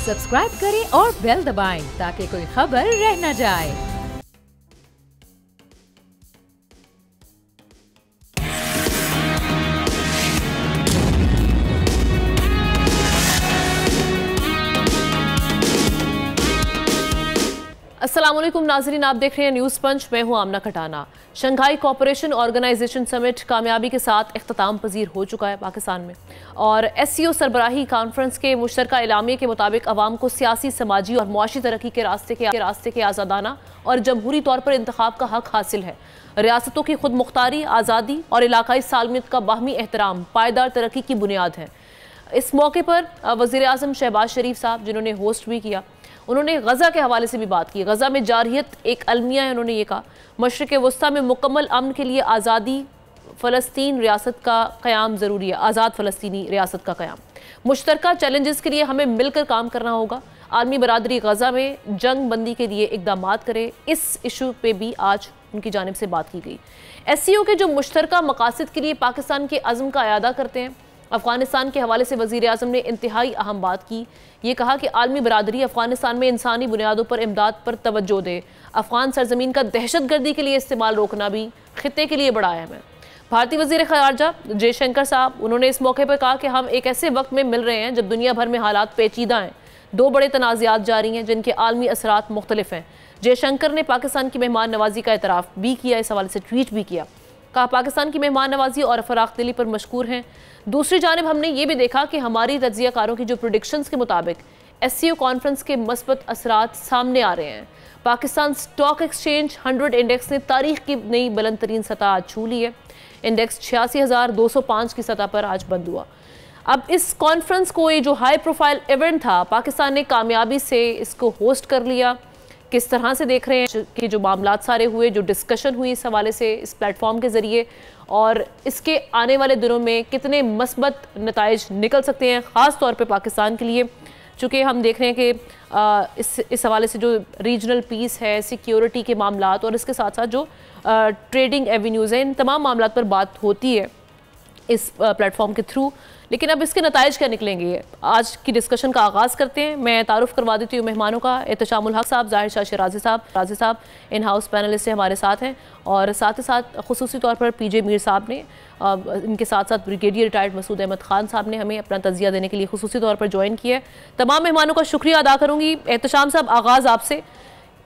Subscribe करें और bell दबाएं ताकि कोई खबर रह न जाए। अस्सलामुअलैकुम नाज़रीन, आप देख रहे हैं न्यूज़ पंच। मैं हूं Amna Khatana. Shanghai cooperation organisation summit कामयाबी के साथ इख्तिताम पजीर हो चुका है पाकिस्तान में, और एससीओ सरबराही कॉन्फ्रेंस के मुश्तरका एलामिया के मुताबिक अवाम को सियासी, समाजी और मुआशी तरक्की के रास्ते के आज़ादाना और जमहूरी तौर पर इंतखाब का हक हासिल है। रियासतों की खुद मुख्तारी, आज़ादी और इलाकाई सालमियत का बाहमी एहतराम पायदार तरक्की की बुनियाद है। इस मौके पर वज़ीर आज़म शहबाज शरीफ साहब, जिन्होंने होस्ट भी किया, उन्होंने गज़ा के हवाले से भी बात की। गज़ा में जारियत एक अलमिया है, उन्होंने ये कहा। मशरिक़ वस्ता में मुकम्मल अमन के लिए आज़ादी फ़लस्तीन रियासत का क़याम ज़रूरी है, आज़ाद फ़लस्तीनी रियासत का क़याम। मुश्तरका चैलेंजेस के लिए हमें मिलकर काम करना होगा। आलमी बरादरी गज़ा में जंग बंदी के लिए इक़दामात करे। इस इशू पे भी आज उनकी जानिब से बात की गई। एससीओ के जो मुश्तरका मकासद के लिए पाकिस्तान के अज़्म का अयादा करते हैं। अफ़गानिस्तान के हवाले से वज़ीर आज़म ने इंतहाई अहम बात की। ये कहा कि आलमी बरादरी अफ़गानिस्तान में इंसानी बुनियादों पर इमदाद पर तवज्जो दे। अफ़गान सरजमीन का दहशतगर्दी के लिए इस्तेमाल रोकना भी खित्ते के लिए बड़ा अहम है। भारतीय वज़ीर ख़ारजा जयशंकर साहब, उन्होंने इस मौके पर कहा कि हम एक ऐसे वक्त में मिल रहे हैं जब दुनिया भर में हालात पेचीदा हैं। दो बड़े तनाज़ात जारी हैं जिनके आलमी असरात मुख्तलिफ हैं। जयशंकर ने पाकिस्तान की मेहमान नवाजी का एतराफ़ भी किया, इस हवाले से ट्वीट भी किया। कहा पाकिस्तान की मेहमान नवाजी और फ़राख दिली पर मशकूर हैं। दूसरी जानिब हमने ये भी देखा कि हमारी तज्ज़ियाकारों की जो प्रेडिक्शंस के मुताबिक एससीओ कॉन्फ्रेंस के मस्बत असरात सामने आ रहे हैं। पाकिस्तान स्टॉक एक्सचेंज 100 इंडेक्स ने तारीख की नई बुलंद तरीन सतह आज छू ली है। इंडेक्स 86,205 की सतह पर आज बंद हुआ। अब इस कॉन्फ्रेंस को, ये जो हाई प्रोफाइल इवेंट था, पाकिस्तान ने कामयाबी से इसको होस्ट कर लिया। किस तरह से देख रहे हैं कि जो मामलात सारे हुए, जो डिस्कशन हुई इस हवाले से इस प्लेटफॉर्म के ज़रिए, और इसके आने वाले दिनों में कितने मस्बत नताइज निकल सकते हैं ख़ास तौर पे पाकिस्तान के लिए, चूँकि हम देख रहे हैं कि इस हवाले से जो रीजनल पीस है, सिक्योरिटी के मामलात और इसके साथ साथ जो ट्रेडिंग एवेन्यूज़ हैं, इन तमाम मामलात पर बात होती है इस प्लेटफॉर्म के थ्रू। लेकिन अब इसके नताइज क्या निकलेंगे, आज की डिस्कशन का आगाज़ करते हैं। मैं तारुफ करवा देती हूँ मेहमानों का। एहतशामुल हक साहब, ज़ाहिर शाह शिराज़ी साहब इन हाउस पैनलिस्ट से हमारे साथ हैं, और साथ ही साथ खुसूसी तौर पर पीजे मीर साहब ने, इनके साथ साथ ब्रिगेडियर रिटायर्ड मसूद अहमद खान साहब ने हमें अपना तज़िया देने के लिए खुसूसी तौर पर ज्वाइन किया है। तमाम मेहमानों का शुक्रिया अदा करूँगी। एहतशाम साहब, आगाज़ आपसे,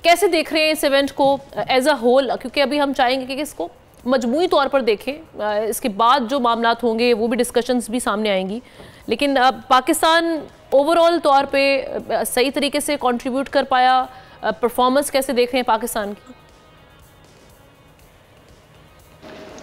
कैसे देख रहे हैं इस इवेंट को एज अ होल, क्योंकि अभी हम चाहेंगे कि इसको मजमूई तौर पर देखें, इसके बाद जो मामलात होंगे वो भी डिस्कशंस भी सामने आएंगी, लेकिन पाकिस्तान ओवरऑल तौर पे सही तरीके से कंट्रीब्यूट कर पाया, परफॉर्मेंस कैसे देख रहे हैं पाकिस्तान की?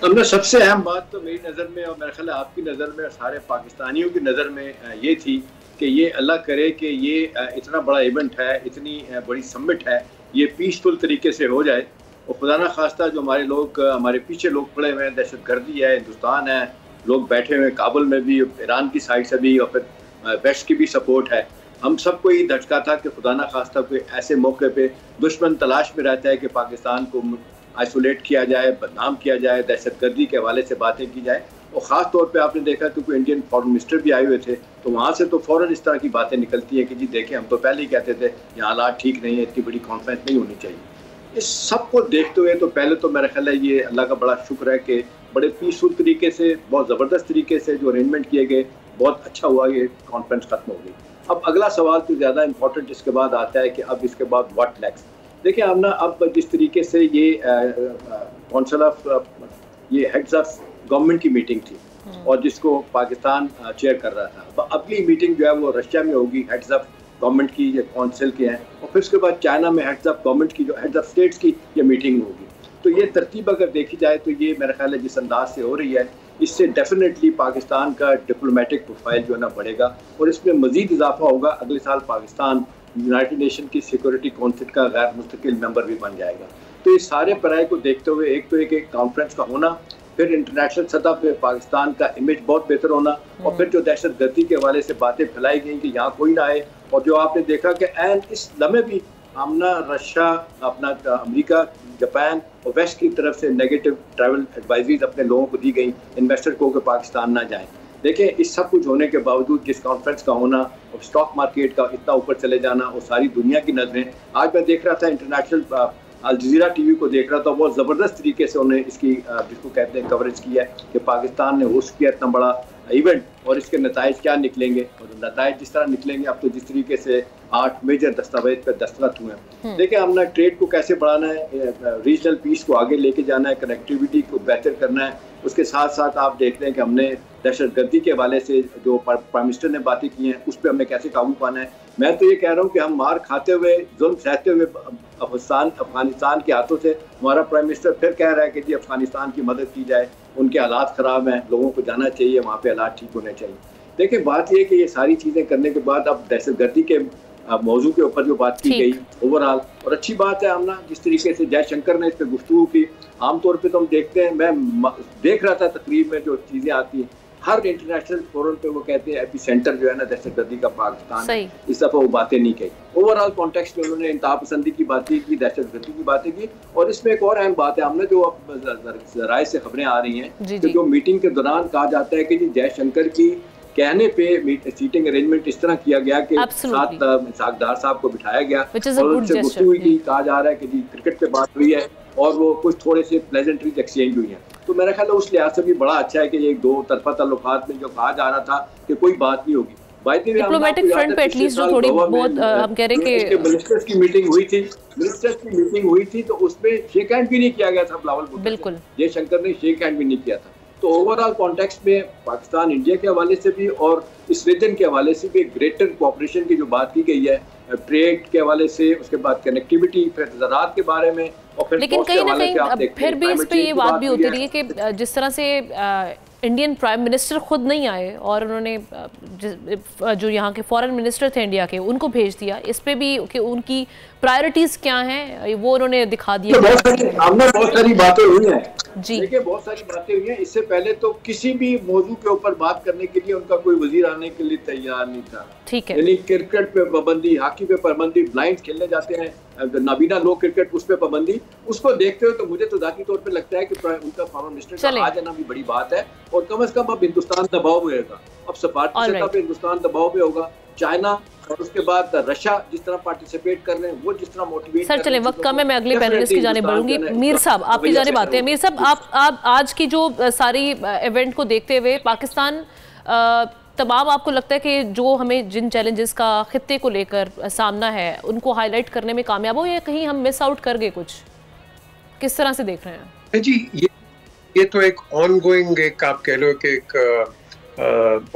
हमने सबसे अहम बात तो मेरी नज़र में और मेरे ख्याल आपकी नज़र में और सारे पाकिस्तानियों की नज़र में ये थी कि ये अल्लाह करे कि ये इतना बड़ा इवेंट है, इतनी बड़ी समिट है, ये पीसफुल तरीके से हो जाए। और खुदा ना खास्ता जो हमारे लोग, हमारे पीछे लोग पड़े हुए हैं, दहशतगर्दी है, हिंदुस्तान है, लोग बैठे हुए हैं काबुल में भी, ईरान की साइड से भी, और फिर वेस्ट की भी सपोर्ट है। हम सबको ये धचका था कि खुदा ना खास्ता कोई ऐसे मौके पे दुश्मन तलाश में रहता है कि पाकिस्तान को आइसोलेट किया जाए, बदनाम किया जाए, दहशतगर्दी के हवाले से बातें की जाए। और ख़ास तौर पे आपने देखा कि कोई इंडियन फॉरेन मिनिस्टर भी आए हुए थे, तो वहाँ से तो फ़ौरन इस तरह की बातें निकलती हैं कि जी देखें, हम तो पहले ही कहते थे ये हालात ठीक नहीं है, इतनी बड़ी कॉन्फ्रेंस नहीं होनी चाहिए। इस सब को देखते हुए तो पहले तो मेरा ख्याल है ये अल्लाह का बड़ा शुक्र है कि बड़े पीसफुल तरीके से, बहुत ज़बरदस्त तरीके से जो अरेंजमेंट किए गए, बहुत अच्छा हुआ, ये कॉन्फ्रेंस ख़त्म हो गई। अब अगला सवाल तो ज़्यादा इंपॉर्टेंट इसके बाद आता है कि अब इसके बाद व्हाट नेक्स्ट। देखिए हमने अब जिस तरीके से ये कौंसिल ऑफ ये हेड्स ऑफ गवर्नमेंट की मीटिंग थी और जिसको पाकिस्तान चेयर कर रहा था, अब अगली मीटिंग जो है वो रशिया में होगी, हेड्स ऑफ गवर्नमेंट की, ये काउंसिल के हैं, और फिर उसके बाद चाइना में हेड्स ऑफ गवर्नमेंट की, जो हेड्स ऑफ स्टेट्स की ये मीटिंग होगी। तो ये तरतीब अगर देखी जाए तो ये मेरा ख्याल है जिस अंदाज से हो रही है, इससे डेफिनेटली पाकिस्तान का डिप्लोमेटिक प्रोफाइल जो है ना बढ़ेगा, और इसमें मजीद इजाफा होगा। अगले साल पाकिस्तान यूनाइटेड नेशन की सिक्योरिटी काउंसिल का गैर मुस्तकिल मेंबर भी बन जाएगा। तो इस सारे पराए को देखते हुए एक तो एक कॉन्फ्रेंस का होना, फिर इंटरनेशनल सतह पे पाकिस्तान का इमेज बहुत बेहतर होना, और फिर जो दहशतगर्दी के हवाले से बातें फैलाई गई कि यहाँ कोई ना आए, और जो आपने देखा कि एंड इस लम्हे भी हमने रशिया, अपना अमेरिका, जापान और वेस्ट की तरफ से नेगेटिव ट्रैवल एडवाइजरीज अपने लोगों को दी गई, इन्वेस्टर को कि पाकिस्तान ना जाएं। देखें इस सब कुछ होने के बावजूद जिस कॉन्फ्रेंस का होना और स्टॉक मार्केट का इतना ऊपर चले जाना और सारी दुनिया की नजरें, आज मैं देख रहा था इंटरनेशनल अल जज़ीरा टीवी को देख रहा था, बहुत ज़बरदस्त तरीके से उन्होंने इसकी जिसको कहते हैं कवरेज किया है कि पाकिस्तान ने होस्ट किया इतना बड़ा इवेंट और इसके नताइज क्या निकलेंगे, और नताइज जिस तरह निकलेंगे अब तो जिस तरीके से 8 मेजर दस्तावेज पर दस्तखत हुए हैं। देखिए हमने ट्रेड को कैसे बढ़ाना है, रीजनल पीस को आगे लेके जाना है, कनेक्टिविटी को बेहतर करना है। उसके साथ साथ आप देखते हैं कि हमने दहशतगर्दी के हवाले से जो प्राइम मिनिस्टर ने बातें की हैं उस पर हमें कैसे काबू पाना है। मैं तो ये कह रहा हूँ कि हम मार खाते हुए, जुल्म सहते हुए अफगानिस्तान के हाथों से हमारा प्राइम मिनिस्टर फिर कह रहा है कि जी अफगानिस्तान की मदद की जाए, उनके हालात ख़राब हैं, लोगों को जाना चाहिए, वहाँ पे हालात ठीक होने चाहिए। देखिए बात ये कि ये सारी चीज़ें करने के बाद अब दहशतगर्दी के मौजू के ऊपर जो बात की गई ओवरऑल, और अच्छी बात है आमना जिस तरीके से जयशंकर ने इस पर गुफ्तगू की। आमतौर पे तो हम देखते हैं, मैं देख रहा था तकरीब में जो चीज़ें आती हैं हर इंटरनेशनल फोरम पे वो कहते हैं एपी सेंटर जो है ना दहशतगर्दी का पाकिस्तान है। इस दफ़ा वो बातें नहीं कही। ओवरऑल कॉन्टेक्स्ट में उन्होंने इंतहा पसंदी की बातें की, दहशतगर्दी की बातें की। और इसमें एक और अहम बात है, हमने जो अब राय से खबरें आ रही हैं कि जो मीटिंग के दौरान कहा जाता है कि जी जयशंकर की कहने पे सीटिंग अरेंजमेंट इस तरह किया गया कि साथ सागदार साहब को बिठाया गया और उनसे गुफ्तगू हुई थी। कहा जा रहा है कि जी क्रिकेट पे बात हुई है और वो कुछ थोड़े से प्लेजेंट्रीज एक्सचेंज हुई हैं। तो मेरा ख्याल है उस लिहाज से भी बड़ा अच्छा है कि ये दो तरफा ताल्लुकात में जो कहा जा रहा था कि कोई बात नहीं होगी, डिप्लोमेटिक फ्रंट पे एटलीस्ट जो थोड़ी बहुत हम कह रहे हैं कि मिनिस्टर्स की मीटिंग हुई थी तो उसमें शेक हैंड भी नहीं किया गया था बिलावल भुट्टो। बिल्कुल जयशंकर ने शेक हैंड भी नहीं किया था। तो ओवरऑल कॉन्टेक्स्ट में पाकिस्तान इंडिया के हवाले से भी और इस रीजन के हवाले से भी ग्रेटर कोऑपरेशन की जो बात की गई है, ट्रेड के हवाले से, उसके बाद कनेक्टिविटी, फिर ज़राअत के बारे में, और फिर लेकिन कहीं ना कहीं फिर भी इस पे ये बात भी होती रही है कि जिस तरह से इंडियन प्राइम मिनिस्टर खुद नहीं आए और उन्होंने जो यहाँ के फॉरेन मिनिस्टर थे इंडिया के उनको भेज दिया, इस पे भी कि उनकी प्रायोरिटीज क्या हैं वो उन्होंने दिखा दिया। बहुत सारी बातें हुई हैं जी, देखिए बहुत सारी बातें हुई हैं। इससे पहले तो किसी भी मौजू के ऊपर बात करने के लिए उनका कोई वजीर आने के लिए तैयार नहीं था। ठीक है, यानी क्रिकेट पे पाबंदी, हॉकी पे पाबंदी, ब्लाइंड खेलने जाते हैं, नाबीना लोग क्रिकेट उस पे पाबंदी, उसको देखते हुए तो मुझे तो जाती तौर पे लगता है कि उनका फॉरेन मिनिस्टर का आ जाना भी बड़ी बात है। और कम से कम अब हिंदुस्तान दबाव में होगा, अब सफारती सतह पे हिंदुस्तान दबाव में होगा। चाइना और उसके बाद रशिया जिस तरह पार्टिसिपेट कर रहे हैं, वो जिस तरह मोटिवेट सर चले वक्त कम है, मैं अगले पैनलिस्ट की जाने बढ़ूंगी। मीर साहब आपकी जाने आते हैं। मीर साहब आप आज की जो सारी इवेंट को देखते हुए पाकिस्तान तमाम आपको लगता है कि जो हमें जिन चैलेंजेस का खित्ते को लेकर सामना है उनको हाईलाइट करने में कामयाब हो या कहीं हम मिस आउट कर गए कुछ, किस तरह से देख रहे हैं? जी ये तो एक ऑनगोइंग एक आप कह लो कि एक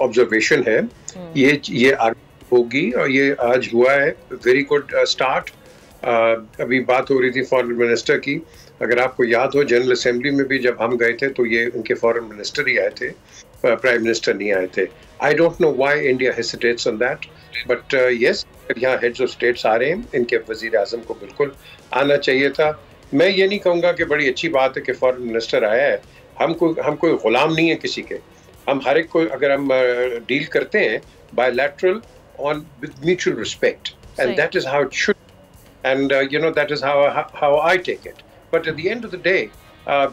ऑब्जर्वेशन है, ये आगे होगी और ये आज हुआ है। Very good start. अभी बात हो रही थी फॉरेन मिनिस्टर की, अगर आपको याद हो जनरल असेंबली में भी जब हम गए थे तो ये उनके फॉरेन मिनिस्टर ही आए थे, प्राइम मिनिस्टर नहीं आए थे। I don't know why India hesitates on that, but yes यहाँ हेड्स ऑफ स्टेट्स आ रहे हैं, इनके वजीर आजम को बिल्कुल आना चाहिए था। मैं ये नहीं कहूँगा कि बड़ी अच्छी बात है कि फॉरेन मिनिस्टर आया है। हम कोई गुलाम नहीं है किसी के, हम हर एक को अगर हम डील करते हैं bilateral on with mutual respect, and that is how it should, and that is how I take it. But at the end of the day,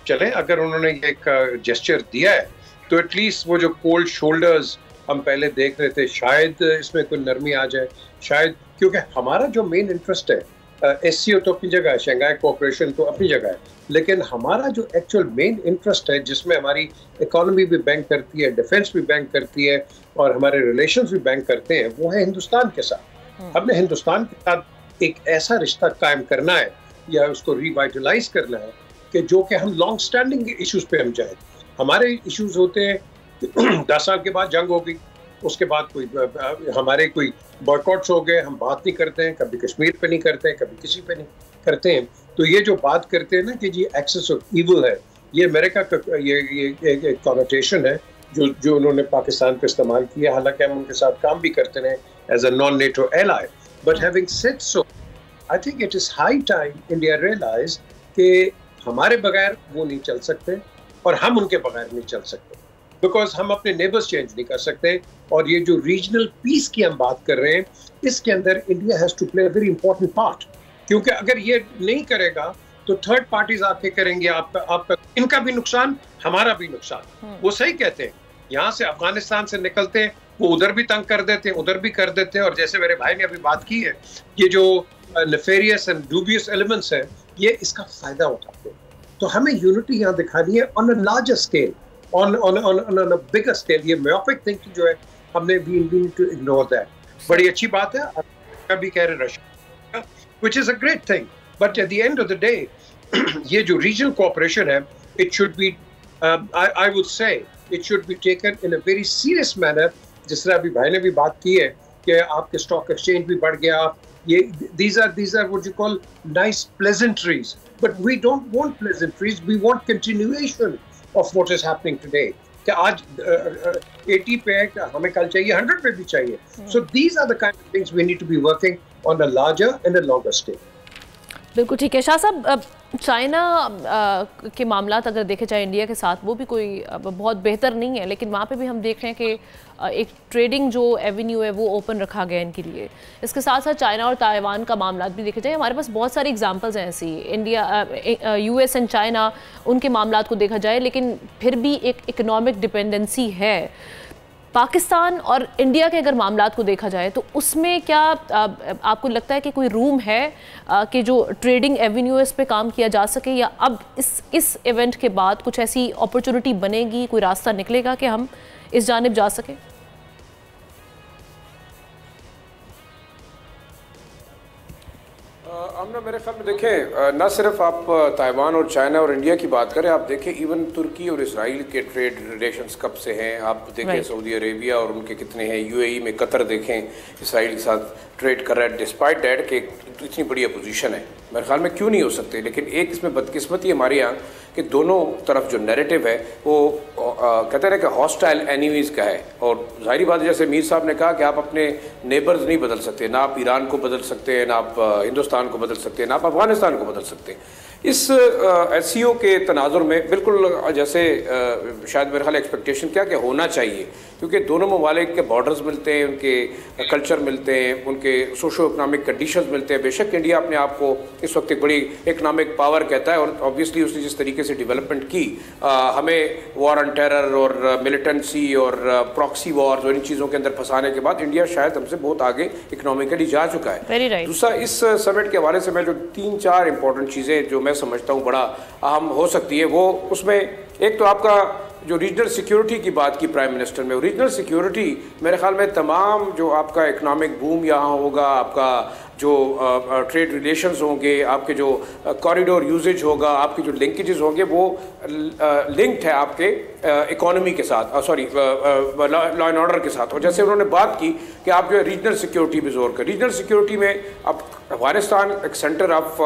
चलें अगर उन्होंने एक gesture दिया है तो एटलीस्ट वो जो कोल्ड शोल्डर्स हम पहले देख रहे थे शायद इसमें कोई नरमी आ जाए, शायद, क्योंकि हमारा जो मेन इंटरेस्ट है SCO तो अपनी जगह है, शंघाई कोऑपरेशन तो अपनी जगह है, लेकिन हमारा जो एक्चुअल मेन इंटरेस्ट है जिसमें हमारी इकोनॉमी भी बैंक करती है, डिफेंस भी बैंक करती है और हमारे रिलेशंस भी बैंक करते हैं, वो है हिंदुस्तान के साथ। हमने हिंदुस्तान के साथ एक ऐसा रिश्ता कायम करना है या उसको रिवाइटलाइज करना है कि जो कि हम लॉन्ग स्टैंडिंग इश्यूज पे हम जाए। हमारे इश्यूज होते हैं 10 साल के बाद जंग हो गई, उसके बाद कोई हमारे कोई बॉयकॉट्स हो गए, हम बात नहीं करते हैं, कभी कश्मीर पे नहीं करते हैं, कभी किसी पे नहीं करते हैं। तो ये जो बात करते हैं ना कि जी एक्सेस ऑफ ईविल है, ये अमेरिका का ये कॉनोटेशन है जो उन्होंने पाकिस्तान पे इस्तेमाल किया। हालांकि हम उनके साथ काम भी करते रहे as a non NATO ally, but having said so I think it is high time India realise कि हमारे बगैर वो नहीं चल सकते और हम उनके बगैर नहीं चल सकते, बिकॉज हम अपने नेबर्स चेंज नहीं कर सकते। और ये जो रीजनल पीस की हम बात कर रहे हैं, इसके अंदर India has to play a very important part, क्योंकि अगर ये नहीं करेगा तो थर्ड पार्टीज आके करेंगे आपका इनका भी नुकसान, हमारा भी नुकसान। वो सही कहते हैं यहाँ से अफगानिस्तान से निकलते हैं, वो उधर भी तंग कर देते हैं, उधर भी कर देते हैं। और जैसे मेरे भाई ने अभी बात की है, ये जो नेफेरियस एंड डूबियस एलिमेंट्स है, ये इसका फायदा उठाते हैं। तो हमें यूनिटी यहाँ दिखानी है on a larger scale, on a bigger scale. ये मायोपिक थिंकिंग जो है, हमने we need to ignore that. बड़ी अच्छी बात है, अभी कह रहे Russia, which is a great thing, but at the end of the day ये जो रीजनल कोऑपरेशन है, it should be I would say it should be taken in a very serious manner. जिस तरह अभी भाई ने भी बात की है कि आपके स्टॉक एक्सचेंज भी बढ़ गया, ये these are what you call nice pleasantries, but we don't want pleasantries, we want continuation of what is happening today. कि आज 80 पे है, हमें कल चाहिए 100 पे भी चाहिए. So these are the kind of things we need to be working on a larger and a longer scale. बिल्कुल ठीक है शाह साहब। चाइना के मामलात अगर देखे जाए इंडिया के साथ, वो भी कोई बहुत बेहतर नहीं है, लेकिन वहाँ पे भी हम देख रहे हैं कि एक ट्रेडिंग जो एवेन्यू है वो ओपन रखा गया इनके लिए। इसके साथ साथ चाइना और ताइवान का मामलात भी देखे जाए, हमारे पास बहुत सारी एग्जांपल्स हैं ऐसी। इंडिया यूएस एंड चाइना, उनके मामलात को देखा जाए, लेकिन फिर भी एक इकोनॉमिक डिपेंडेंसी है। पाकिस्तान और इंडिया के अगर मामलात को देखा जाए तो उसमें क्या आपको लगता है कि कोई रूम है कि जो ट्रेडिंग एवेन्यू इस पे काम किया जा सके, या अब इस इवेंट के बाद कुछ ऐसी अपॉर्चुनिटी बनेगी, कोई रास्ता निकलेगा कि हम इस जानिब जा सकें? हमने मेरे ख्याल में देखें, ना सिर्फ आप ताइवान और चाइना और इंडिया की बात करें, आप देखें इवन तुर्की और इसराइल के ट्रेड रिलेशंस कब से हैं। आप देखें सऊदी अरेबिया और उनके कितने हैं, यूएई में कतर देखें इसराइल के साथ ट्रेड कर रहा है, डिस्पाइट डैट कि इतनी बड़ी अपोजिशन है। मेरे ख्याल में क्यों नहीं हो सकते, लेकिन एक इसमें बदकिस्मती हमारे यहाँ कि दोनों तरफ जो नैरेटिव है वो कहते हैं कि हॉस्टाइल एनिमीज़ का है। और जाहिर बात है, जैसे मीर साहब ने कहा कि आप अपने नेबर्स नहीं बदल सकते, ना आप ईरान को बदल सकते हैं, ना आप हिंदुस्तान को बदल सकते हैं, ना आप अफगानिस्तान को बदल सकते हैं। इस SCO के तनाजुर में बिल्कुल जैसे शायद मेरे ख्याल एक्सपेक्टेशन क्या होना चाहिए, क्योंकि दोनों ममालिक के बॉर्डर्स मिलते हैं, उनके कल्चर मिलते हैं, उनके सोशो इकनॉमिक कंडीशंस मिलते हैं। बेशक इंडिया अपने आप को इस वक्त एक बड़ी इकनॉमिक पावर कहता है, और ऑब्वियसली उसने जिस तरीके से डेवलपमेंट की, हमें वॉर ऑन टेरर और मिलिटेंसी और प्रॉक्सी वॉर्स और इन चीज़ों के अंदर फंसाने के बाद इंडिया शायद हमसे बहुत आगे इकनॉमिकली जा चुका है। दूसरा, इस समिट के हवाले से मैं जो 3-4 इंपॉर्टेंट चीज़ें जो मैं समझता हूँ बड़ा अहम हो सकती है, वो उसमें एक तो आपका जो रीजनल सिक्योरिटी की बात की प्राइम मिनिस्टर में, रीजनल सिक्योरिटी मेरे ख्याल में तमाम जो आपका इकोनॉमिक बूम यहाँ होगा, आपका जो ट्रेड रिलेशंस होंगे, आपके जो कॉरिडोर यूजेज होगा, आपके जो लिंकेजेस होंगे, वो लिंक्ड है आपके इकोनॉमी के साथ, सॉरी लॉ एंड ऑर्डर के साथ। और जैसे उन्होंने बात की कि आप जो है रीजनल सिक्योरिटी पे जोर कर, रीजनल सिक्योरिटी में अब अफगानिस्तान एक सेंटर ऑफ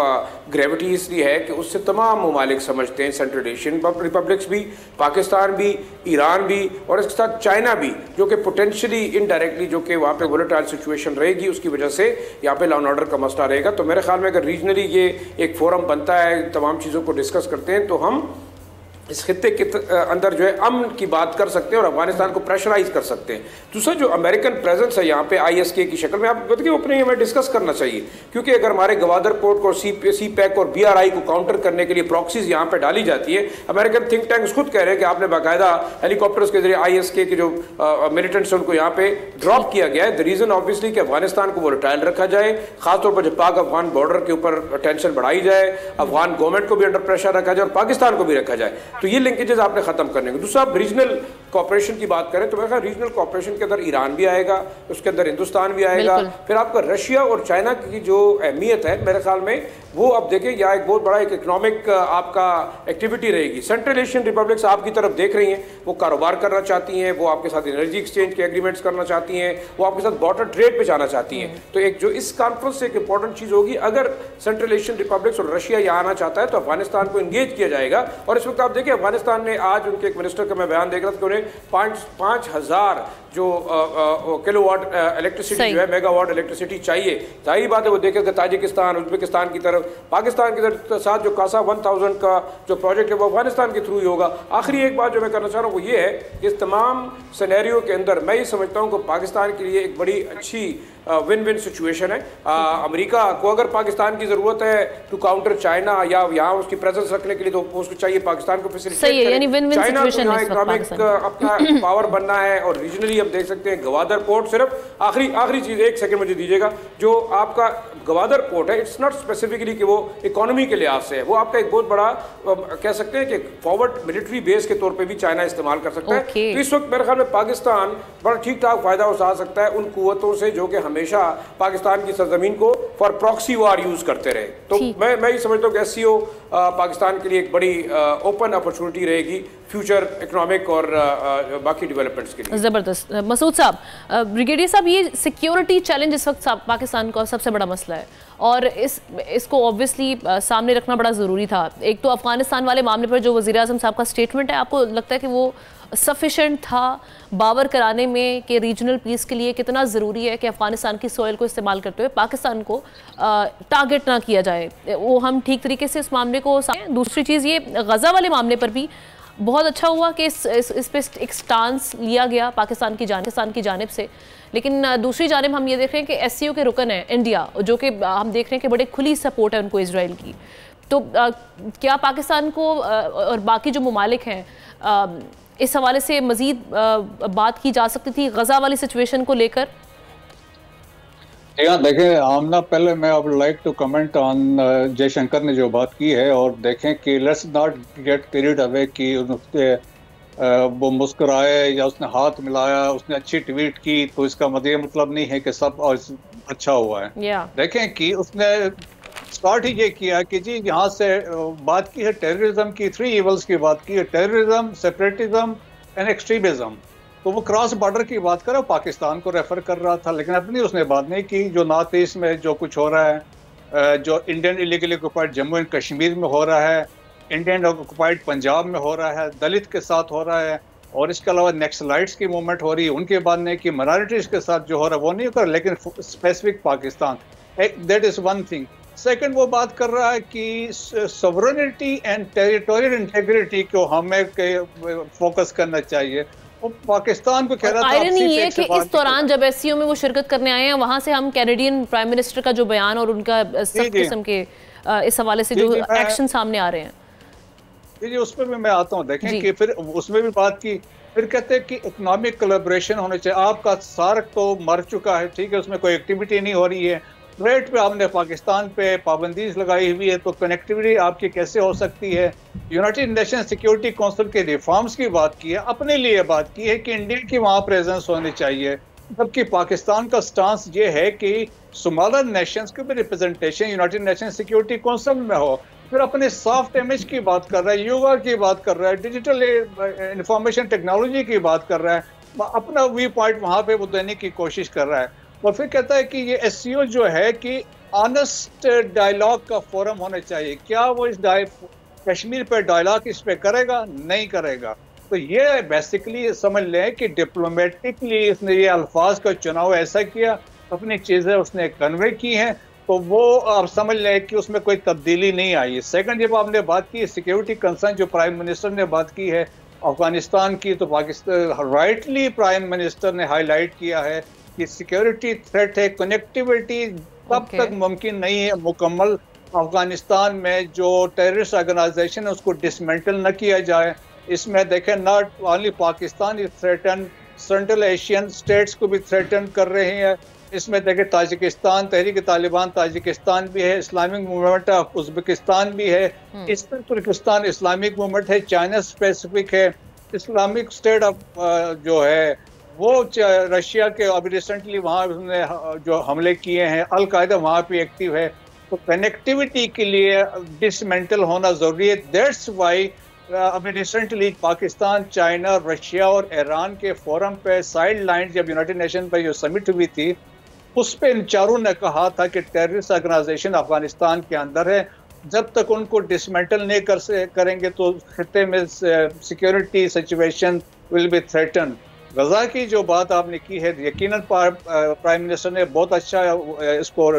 ग्रेविटी इसलिए है कि उससे तमाम ममालिक समझते हैं, सेंट्रल एशियन रिपब्लिक्स भी, पाकिस्तान भी, ईरान भी, और इसके साथ चाइना भी, जो कि पोटेंशियली इनडायरेक्टली जो कि वहाँ पे वोलेटाइल सिचुएशन रहेगी, उसकी वजह से यहाँ पे लॉ एंड ऑर्डर का मसला रहेगा। तो मेरे ख्याल में अगर रीजनली ये एक फोरम बनता है, तमाम चीज़ों को डिस्कस करते हैं, तो हम इस खित्ते के अंदर जो है अमन की बात कर सकते हैं और अफगानिस्तान को प्रेशराइज कर सकते हैं। दूसरा, जो अमेरिकन प्रेजेंस है यहाँ पे ISK की शक्ल में, आप बताइए अपने हमें डिस्कस करना चाहिए, क्योंकि अगर हमारे गवादर पोर्ट को CPEC और BRI को काउंटर करने के लिए प्रॉक्सीज यहाँ पे डाली जाती है, अमेरिकन थिंक टैंक्स खुद कह रहे हैं कि आपने बाकायदा हेलीकॉप्टर्स के जरिए ISK के जो मिलिटेंट्स उनको यहाँ पे ड्रॉप किया गया है। द रीजन ऑब्वियसली कि अफगानिस्तान को वोलेटाइल रखा जाए, खासतौर पर जब पाक अफगान बॉर्डर के ऊपर टेंशन बढ़ाई जाए, अफगान गवर्नमेंट को भी अंडर प्रेशर रखा जाए और पाकिस्तान को भी रखा जाए, तो ये लिंकेजेस आपने खत्म करने को। दूसरा, आप रीजनल कोऑपरेशन की बात करें तो मेरे ख्याल रीजनल कोऑपरेशन के अंदर ईरान भी आएगा, उसके अंदर हिंदुस्तान भी आएगा, फिर आपका रशिया और चाइना की जो अहमियत है मेरे ख्याल में वो अब देखें, यहाँ एक बहुत बड़ा एक इकोनॉमिक आपका एक्टिविटी रहेगी। सेंट्रल एशियन रिपब्लिक्स आपकी तरफ देख रही हैं, वो कारोबार करना चाहती हैं, वो आपके साथ एनर्जी एक्सचेंज के एग्रीमेंट्स करना चाहती हैं, वो आपके साथ बॉर्डर ट्रेड पे जाना चाहती हैं। तो एक जो इस कॉन्फ्रेंस से एक इंपॉर्टेंट चीज़ होगी, अगर सेंट्रल एशियन रिपब्लिक्स और रशिया यहाँ आना चाहता है तो अफगानिस्तान को इंगेज किया जाएगा। और इस वक्त आप देखिए अफगानिस्तान ने, आज उनके एक मिनिस्टर का मैं बयान देख रहा था कि उन्हें 5,000 जो किलोवाट इलेक्ट्रिसिटी जो है, मेगावाट इलेक्ट्रिसिटी चाहिए। जाहिर बात है वो देखेगा ताजिकिस्तान, उज्बेकिस्तान की तरफ, पाकिस्तान के साथ जो कासा 1000 का जो प्रोजेक्ट है वो अफगानिस्तान के थ्रू ही होगा। आखिरी एक बात जो मैं करना चाह रहा हूँ वो ये है कि इस तमाम सिनेरियो के अंदर मैं ये समझता हूँ कि पाकिस्तान के लिए एक बड़ी अच्छी विन विन सिचुएशन है। अमेरिका को अगर पाकिस्तान की जरूरत है टू काउंटर चाइना या यहाँ उसकी प्रेजेंस रखने के लिए, तो उसको चाहिए पाकिस्तान को फैसिलिटेट करें। चाइना को इकोनॉमिक अपना पावर बनना है, और रीजनली आप देख सकते हैं गवादर पोर्ट, सिर्फ आखिरी चीज 1 सेकंड मुझे दीजिएगा, जो आपका गवादर पोर्ट है, इट्स नॉट स्पेसिफिकली कि वो इकोनॉमी के लिहाज से है, वो आपका एक बहुत बड़ा कह सकते हैं कि फॉरवर्ड मिलिट्री बेस के तौर पे भी चाइना इस्तेमाल कर सकता है। तो इस वक्त मेरे ख्याल में पाकिस्तान बड़ा ठीक ठाक फायदा उठा सकता है उन कुव्वतों से जो कि हमेशा पाकिस्तान की सरजमीन को फॉर प्रॉक्सी वार यूज करते रहे। तो मैं ये समझता हूँ कि SCO पाकिस्तान के लिए एक बड़ी ओपन अपॉर्चुनिटी रहेगी फ्यूचर इकोनॉमिक और बाकी डेवलपमेंट्स के लिए। जबरदस्त। मसूद साहब, ब्रिगेडियर साहब, ये सिक्योरिटी चैलेंज इस वक्त पाकिस्तान का सबसे बड़ा मसला है, और इसको ऑब्वियसली सामने रखना बड़ा ज़रूरी था। एक तो अफगानिस्तान वाले मामले पर जो वज़ीर आज़म साहब का स्टेटमेंट है, आपको लगता है कि वो सफिशेंट था बावर कराने में कि रीजनल पीस के लिए कितना ज़रूरी है कि अफगानिस्तान की सोयल को इस्तेमाल करते हुए पाकिस्तान को टारगेट ना किया जाए, वो हम ठीक तरीके से इस मामले को। दूसरी चीज़, ये गज़ा वाले मामले पर भी बहुत अच्छा हुआ कि इस पे एक स्टांस लिया गया पाकिस्तान की जानिब से, लेकिन दूसरी जानिब हम ये देख रहे हैं कि SCO के रुकन है इंडिया, जो कि हम देख रहे हैं कि बड़े खुली सपोर्ट है उनको इजराइल की। तो क्या पाकिस्तान को और बाकी जो ममालिक हैं इस हवाले से मज़ीद बात की जा सकती थी गज़ा वाली सिचुएशन को लेकर? यहाँ देखें आमना, पहले मैं अब like to comment on Jaishankar ने जो बात की है, और देखें कि let's not get carried away कि वो मुस्कुराए या उसने हाथ मिलाया, उसने अच्छी ट्वीट की, तो इसका मतलब नहीं है कि सब अच्छा हुआ है। देखें कि उसने स्टार्ट ही ये किया कि जी यहाँ से बात की है टेररिज्म की, 3 इवल्स की बात की है, टेररिज्म, सेपरेटिज्म एंड एक्सट्रीमिज्म। तो वो क्रॉस बॉर्डर की बात कर रहा, पाकिस्तान को रेफर कर रहा था, लेकिन अपनी उसने बात नहीं की जो नॉर्थ ईस्ट में जो कुछ हो रहा है, जो Indian illegally occupied Jammu and Kashmir में हो रहा है, इंडियन ऑक्युपाइड पंजाब में हो रहा है, दलित के साथ हो रहा है, और इसके अलावा नेक्सलाइट्स की मूवमेंट हो रही है, उनके बाद नहीं कि माइनॉरिटीज के साथ जो हो रहा है वो नहीं कर, लेकिन specific Pakistan, that is one thing. Second, वो बात कर रहा है कि सॉवरेनिटी एंड टेरिटोरियल इंटीग्रिटी को हमें फोकस करना चाहिए। वो पाकिस्तान को कह रहा था। आयरनी ये कि इस दौरान जब SCO में वो शिरकत करने आए हैं, वहां से हम कैनेडियन प्राइम मिनिस्टर का जो बयान और उनका सब किस्म के इस हवाले से जो एक्शन सामने आ रहे हैं, जी उस पर भी मैं आता हूँ। देखें कि फिर उसमें भी बात की, फिर कहते हैं कि इकोनॉमिक कोलैबोरेशन होने चाहिए। आपका सार्क तो मर चुका है, ठीक है, उसमें कोई एक्टिविटी नहीं हो रही है। ट्रेड पे आपने पाकिस्तान पे पाबंदी लगाई हुई है, तो कनेक्टिविटी आपकी कैसे हो सकती है? यूनाइटेड नेशन सिक्योरिटी काउंसिल के रिफॉर्म्स की बात की है, अपने लिए बात की है कि इंडिया की वहाँ प्रेजेंस होनी चाहिए, जबकि पाकिस्तान का स्टांस ये है कि स्मॉलर नेशंस की भी representation United nation security council में हो। फिर अपने सॉफ्ट इमेज की बात कर रहा है, योगा की बात कर रहा है, डिजिटल इंफॉर्मेशन टेक्नोलॉजी की बात कर रहा है, अपना व्यू पॉइंट वहाँ पे वो देने की कोशिश कर रहा है। और फिर कहता है कि ये SCO जो है कि ऑनेस्ट डायलॉग का फोरम होना चाहिए। क्या वो इस कश्मीर पे डायलॉग इस पे करेगा? नहीं करेगा। तो ये बेसिकली समझ लें कि डिप्लोमेटिकली उसने ये अल्फाज का चुनाव ऐसा किया, अपनी चीज़ें उसने कन्वे की हैं, तो वो आप समझ लें कि उसमें कोई तब्दीली नहीं आई। सेकंड, जब आपने बात की सिक्योरिटी कंसर्न, जो प्राइम मिनिस्टर ने बात की है अफगानिस्तान की, तो पाकिस्तान राइटली प्राइम मिनिस्टर ने हाईलाइट किया है कि सिक्योरिटी थ्रेट है, कनेक्टिविटी तब तक मुमकिन नहीं है मुकम्मल अफगानिस्तान में जो टेररिस्ट ऑर्गेनाइजेशन है उसको डिसमेंटल न किया जाए। इसमें देखें not only Pakistan is threaten, central Asian states को भी थ्रेटन कर रहे हैं। इसमें देखें ताजिकिस्तान, तहरीक तालिबान ताजिकिस्तान भी है, इस्लामिक मूवमेंट ऑफ उज़्बेकिस्तान भी है, ईस्टर्न तुर्किस्तान इस्लामिक मूवमेंट है, चाइना स्पेसिफिक है, इस्लामिक स्टेट ऑफ जो है वो रशिया के अभी रिसेंटली वहाँ जो हमले किए हैं, अल कायदा वहाँ पे एक्टिव है। तो कनेक्टिविटी के लिए डिसमेंटल होना ज़रूरी है। दैट्स वाई अभी रिसेंटली पाकिस्तान, चाइना, रशिया और ईरान के फोरम पे साइड लाइन जब यूनाइटेड नेशन पर जो समिट हुई थी, उस पर इन चारों ने कहा था कि टेररिस्ट ऑर्गेनाइजेशन अफगानिस्तान के अंदर है, जब तक उनको डिसमेंटल नहीं करेंगे तो खिते में security situation will be threaten. Gaza की जो बात आपने की है, यकीनन प्राइम मिनिस्टर ने बहुत अच्छा इसको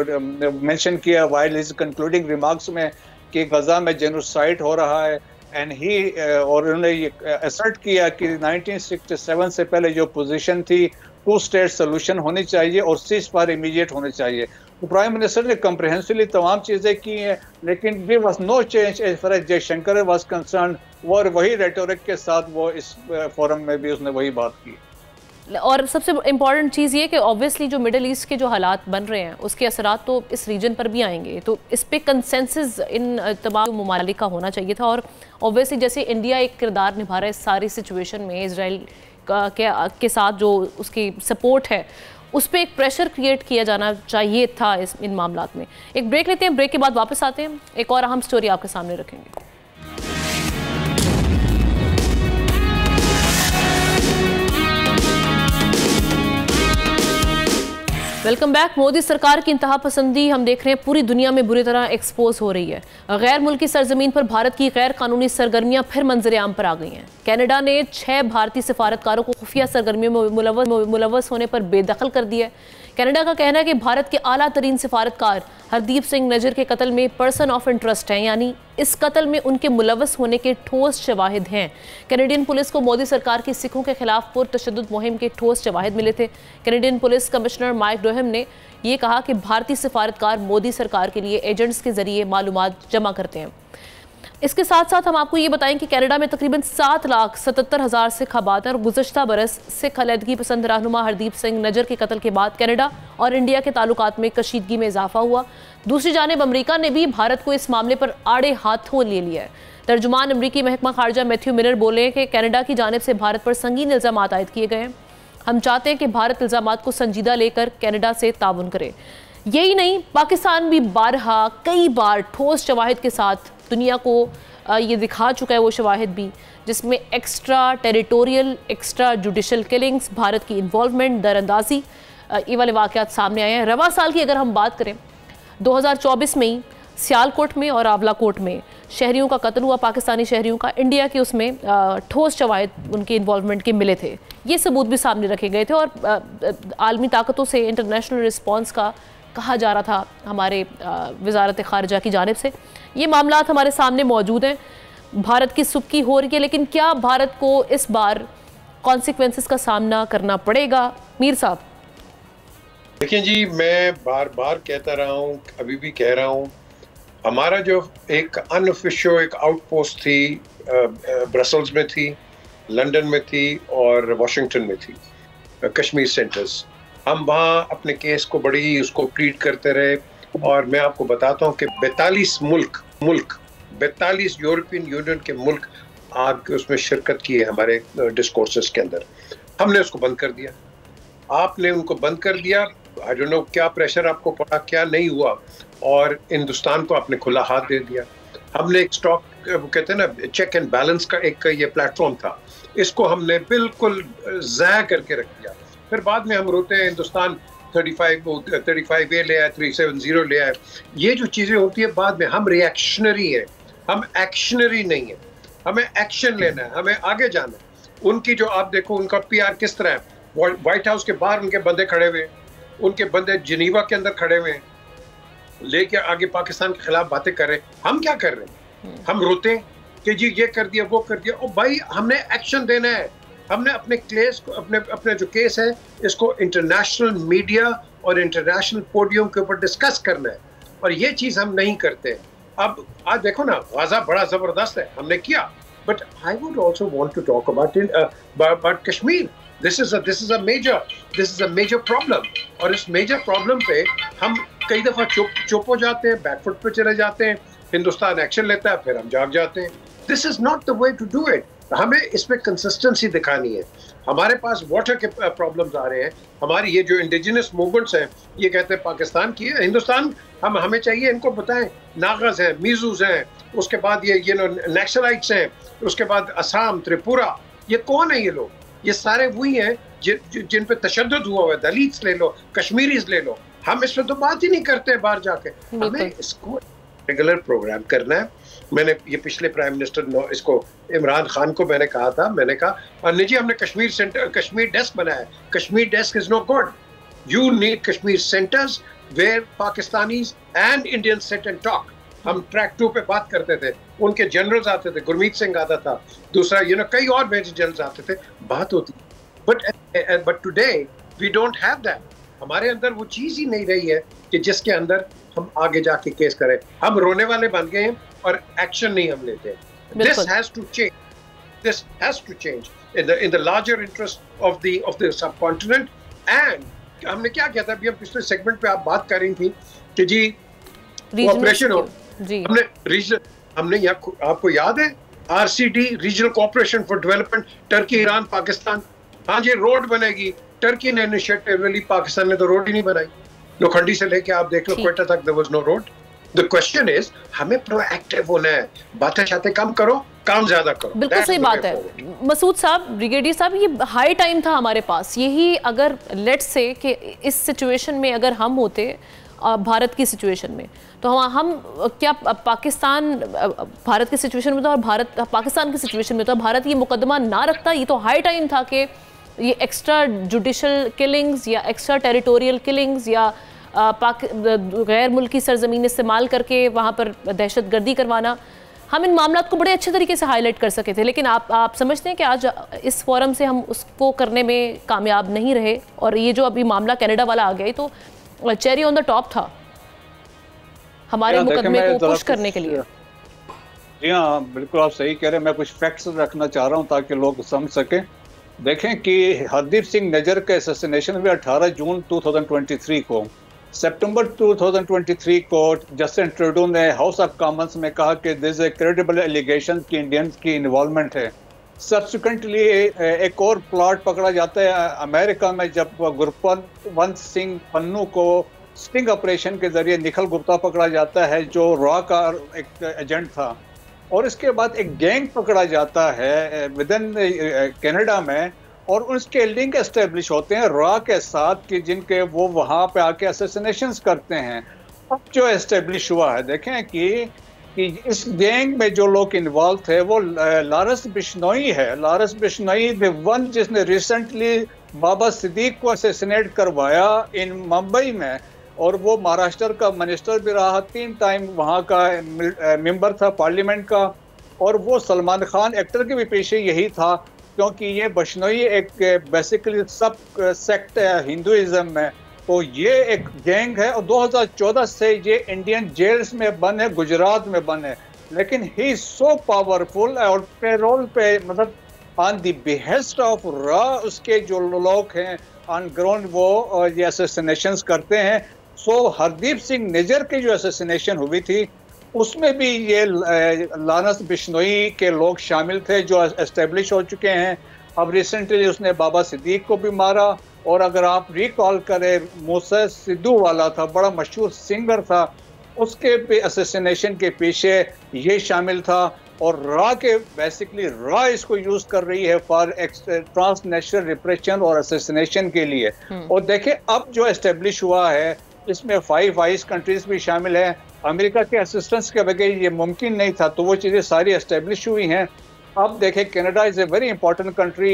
मेंशन किया वाइल हिज कंक्लूडिंग रिमार्क्स में कि गजा में जेनोसाइड हो रहा है। एंड ही और उन्होंने ये असर्ट किया कि 1967 से पहले जो पोजीशन थी 2 स्टेट सोल्यूशन होनी चाहिए और सीज फायर इमीडिएट होने चाहिए। तो प्राइम मिनिस्टर ने कम्प्रहेंसिवली तमाम चीज़ें की हैं, लेकिन there was no change as far as Jaishankar was concerned. और वही रेटोरिक के साथ वो इस फोरम में भी उसने वही बात की। और सबसे इम्पॉर्टेंट चीज़ ये कि ऑब्वियसली जो मिडिल ईस्ट के जो हालात बन रहे हैं उसके असरात तो इस रीजन पर भी आएंगे, तो इस पे कंसेंसस इन तमाम ममालिक का होना चाहिए था। और ऑब्वियसली जैसे इंडिया एक किरदार निभा रहा है इस सारी सिचुएशन में, इजराइल के साथ जो उसकी सपोर्ट है उस पर एक प्रेशर क्रिएट किया जाना चाहिए था इन मामलात में। एक ब्रेक लेते हैं, ब्रेक के बाद वापस आते हैं, एक और अहम स्टोरी आपके सामने रखेंगे। Welcome back. मोदी सरकार की इंतहा पसंदी हम देख रहे हैं पूरी दुनिया में बुरी तरह एक्सपोज हो रही है। गैर मुल्की सरजमीन पर भारत की गैर कानूनी सरगर्मियां फिर मंजर-ए-आम पर आ गई हैं। कनाडा ने 6 भारतीय सफारतकारों को खुफिया सरगर्मियों में मुलव्वस होने पर बेदखल कर दिया है। कनाडा का कहना है कि भारत के आला तरीन सफारतकार हरदीप सिंह नजर के कत्ल में पर्सन ऑफ इंटरेस्ट हैं, यानी इस कत्ल में उनके मुलव्वस होने के ठोस शवाहिद हैं। कैनेडियन पुलिस को मोदी सरकार की सिखों के खिलाफ पुरतशद्दुद मुहिम के ठोस शवाहिद मिले थे। कैनेडियन पुलिस कमिश्नर माइक डोहम ने यह कहा कि भारतीय सफारतकार मोदी सरकार के लिए एजेंट्स के जरिए मालूमात जमा करते हैं। इसके साथ साथ हम आपको ये बताएं कि कनाडा में तकरीबन 7,77,000 सिख आबाद हैं और गुज़श्ता बरस सिख अलहदगी पसंद रहनुमा हरदीप सिंह नजर के कत्ल के बाद कनाडा और इंडिया के ताल्लुकात में कशीदगी में इजाफा हुआ। दूसरी जानिब अमेरिका ने भी भारत को इस मामले पर आड़े हाथों ले लिया है। तर्जुमान अमरीकी महकमा खारजा मैथ्यू मिलर बोले कि कनाडा की जानिब से भारत पर संगीन इल्ज़ाम आयद किए गए हैं। हम चाहते हैं कि भारत इल्ज़ामात को संजीदा लेकर कनाडा से ताउन करे। यही नहीं, पाकिस्तान भी बारहा कई बार ठोस शवाहिद के साथ दुनिया को ये दिखा चुका है, वो शवाहिद भी जिसमें extra territorial extra judicial killings, Bharat की इन्वॉल्वमेंट, दरअंदाजी, ये वाले वाक़यात सामने आए हैं। रवा साल की अगर हम बात करें 2024 में ही सियालकोट में और आंवलाकोट में शहरियों का कत्ल हुआ, पाकिस्तानी शहरियों का। इंडिया के उसमें ठोस शवाहिद उनके इन्वॉल्वमेंट के मिले थे, ये सबूत भी सामने रखे गए थे और आलमी ताकतों से इंटरनेशनल रिस्पॉन्स का कहा जा रहा था हमारे वजारत खारजा की जानिब से। ये मामलात हमारे सामने मौजूद हैं, भारत की सुबकी हो रही है, लेकिन क्या भारत को इस बार कॉन्सिक्वेंसेस का सामना करना पड़ेगा? मीर साहब देखिए जी, मैं बार बार कहता रहा हूँ, अभी भी कह रहा हूँ, हमारा जो एक अनऑफिशियल एक आउटपोस्ट थी ब्रसल्स में थी, लंदन में थी और वाशिंगटन में थी, कश्मीर सेंटर्स, हम वहाँ अपने केस को बड़ी उसको प्लीड करते रहे। और मैं आपको बताता हूँ कि 42 यूरोपियन यूनियन के मुल्क आके उसमें शिरकत की है हमारे डिस्कोर्सेस के अंदर। हमने उसको बंद कर दिया, आपने उनको बंद कर दिया। आई डोंट नो क्या प्रेशर आपको पड़ा, क्या नहीं हुआ, और हिंदुस्तान को आपने खुला हाथ दे दिया। हमने एक स्टॉक, कहते हैं ना, चेक एंड बैलेंस का एक ये प्लेटफॉर्म था, इसको हमने बिल्कुल ज़ाया करके रख दिया। फिर बाद में हम रोते हैं हिंदुस्तान 35A ले आए, 370 ले आए। ये जो चीज़ें होती है बाद में, हम रिएक्शनरी हैं, हम एक्शनरी नहीं है। हमें एक्शन लेना है, हमें आगे जाना है। उनकी जो आप देखो उनका PR किस तरह है, व्हाइट हाउस के बाहर उनके बंदे खड़े हुए, उनके बंदे जिनीवा के अंदर खड़े हुए हैं, लेके आगे पाकिस्तान के खिलाफ बातें कर रहे हैं। हम क्या कर रहे हैं? हम रोते हैं कि जी ये कर दिया, वो कर दिया। और भाई हमने एक्शन देना है, हमने अपने केस को, अपने जो केस है इसको इंटरनेशनल मीडिया और इंटरनेशनल पोडियम के ऊपर डिस्कस करना है, और ये चीज़ हम नहीं करते। अब आज देखो ना, गाजा बड़ा ज़बरदस्त है, हमने किया, but I would also want to talk about Kashmir. This is a major problem, और इस मेजर प्रॉब्लम पे हम कई दफ़ा चुप हो जाते हैं, बैकफुट पे चले जाते हैं, हिंदुस्तान एक्शन लेता है, फिर हम जाग जाते हैं। This is not the way to do it. हमें इसमें कंसिस्टेंसी दिखानी है। हमारे पास वाटर के प्रॉब्लम्स आ रहे हैं, हमारी ये जो इंडिजिनस मूवमेंट्स हैं, ये कहते हैं पाकिस्तान की है, हिंदुस्तान, हमें चाहिए इनको बताएं, नागाज हैं, मीजूज हैं, उसके बाद ये नक्सलाइट्स हैं, उसके बाद असम, त्रिपुरा, ये कौन है ये लोग? ये सारे वही हैं जिन पे तशद्दुद हुआ है। दलित्स ले लो, कश्मीरीज ले लो, हम इस पर तो बात ही नहीं करते बाहर जाके। हमें इसको रेगुलर प्रोग्राम करना है। मैंने ये पिछले प्राइम मिनिस्टर इसको इमरान खान को मैंने कहा था, मैंने कहा निजी हमने कश्मीर सेंटर, कश्मीर डेस्क बनाया। Kashmir desk is not good, you need Kashmir centres where Pakistanis and Indians sit and talk. हम ट्रैक 2 पे बात करते थे, उनके जनरल्स आते थे, गुरमीत सिंह आता था, दूसरा कई और मेजर जनरल्स आते थे, बात होती। But today we don't have that. हमारे अंदर वो चीज ही नहीं रही है कि जिसके अंदर हम आगे जाके केस करें। हम रोने वाले बन गए हैं और एक्शन नहीं हम लेते। This has to change, this has to change in the larger interest of the subcontinent। and हमने क्या किया था, अभी हम पिछले सेगमेंट पे आप बात कर रही थी कि जी कोऑपरेशन हो, हमने यहाँ, आपको याद है RCD, regional cooperation for development, Turkey, Iran, Pakistan. हाँ जी, रोड बनेगी, टर्की ने इनिशिएटिव ली, पाकिस्तान ने तो रोड ही नहीं बनाई। लोखंडी से लेके आप देख लो क्वेटा तक there was no road. The question is हमें प्रोएक्टिव होना है, बातें कम करो, काम ज्यादा करो। बिल्कुल सही बात है मसूद साहब, ब्रिगेडियर साहब, ये हाई टाइम था हमारे पास। यही अगर लेट्स से कि इस सिचुएशन में अगर हम होते भारत की सिचुएशन में, तो हम क्या पाकिस्तान भारत की सिचुएशन में था और भारत पाकिस्तान की सिचुएशन में था, भारत ये मुकदमा ना रखता। ये तो हाई टाइम था कि ये एक्स्ट्रा जुडिशल किलिंग्स या एक्स्ट्रा टेरिटोरियल किलिंग्स या गैर मुल्की सरजमीन इस्तेमाल करके वहाँ पर दहशतगर्दी करवाना, हम इन मामलों को बड़े अच्छे तरीके से हाईलाइट कर सके थे। लेकिन आप समझते हैं कि आज इस फोरम से हम उसको करने में कामयाब नहीं रहे, और ये जो अभी मामला कनाडा वाला आ गया तो चेरी ऑन द टॉप था हमारे मुकदमे को पुश करने के लिए। जी हाँ, बिल्कुल आप सही कह रहे हैं। मैं कुछ फैक्ट्स रखना चाह रहा हूँ ताकि लोग समझ सकें। देखें कि हरदीप सिंह नजर के असैसिनेशन में 18 जून 2023 को, सितंबर 2023 को जस्टिन ट्रूडो ने हाउस ऑफ कॉमन्स में कहा कि दिस ए क्रेडिबल एलिगेशन कि इंडियंस की इन्वॉल्वमेंट है। सब्सिक्वेंटली एक और प्लॉट पकड़ा जाता है अमेरिका में, जब गुरवंत सिंह पन्नू को स्टिंग ऑपरेशन के जरिए निखिल गुप्ता पकड़ा जाता है जो रॉ का एक एजेंट था, और इसके बाद एक गैंग पकड़ा जाता है विद इन कनाडा में, और उसके लिंक एस्टेब्लिश होते हैं रॉ के साथ कि जिनके वो वहाँ पे आके असैसिनेशंस करते हैं। अब जो एस्टेब्लिश हुआ है, देखें कि इस गैंग में जो लोग इन्वॉल्व थे वो लारस बिश्नोई है। लारस बिश्नोई द वन जिसने रिसेंटली बाबा सिद्दीक को असैसिनेट करवाया इन मुंबई में, और वो महाराष्ट्र का मिनिस्टर भी रहा, 3 टाइम वहाँ का मेंबर था पार्लियामेंट का, और वो सलमान खान एक्टर के भी पीछे यही था, क्योंकि ये बिश्नोई एक बेसिकली सब सेक्ट है हिंदुइज्म में। तो ये एक गैंग है, और 2014 से ये इंडियन जेल्स में बंद है, गुजरात में बंद है, लेकिन ही इज सो पावरफुल और पेरोल पे, मतलब on the behest of raw उसके जो लोग हैं ऑन ग्राउंड वो ये असैसिनेशंस करते हैं। सो हरदीप सिंह निजर की जो असैसिनेशन हुई थी उसमें भी ये लानस बिश्नोई के लोग शामिल थे जो एस्टेब्लिश हो चुके हैं। अब रिसेंटली उसने बाबा सिद्दीक को भी मारा, और अगर आप रिकॉल करें मूसा सिद्धू वाला था, बड़ा मशहूर सिंगर था, उसके भी असैसिनेशन के पीछे ये शामिल था। और रॉ के बेसिकली रॉ इसको यूज कर रही है फॉर ट्रांसनेशनल रिप्रेशन और असैसिनेशन के लिए। और देखें अब जो एस्टेब्लिश हुआ है इसमें 5 आइस कंट्रीज भी शामिल हैं। अमेरिका के असिस्टेंस के बगैर ये मुमकिन नहीं था, तो वो चीज़ें सारी एस्टेब्लिश हुई हैं। अब देखें Canada is a very important country,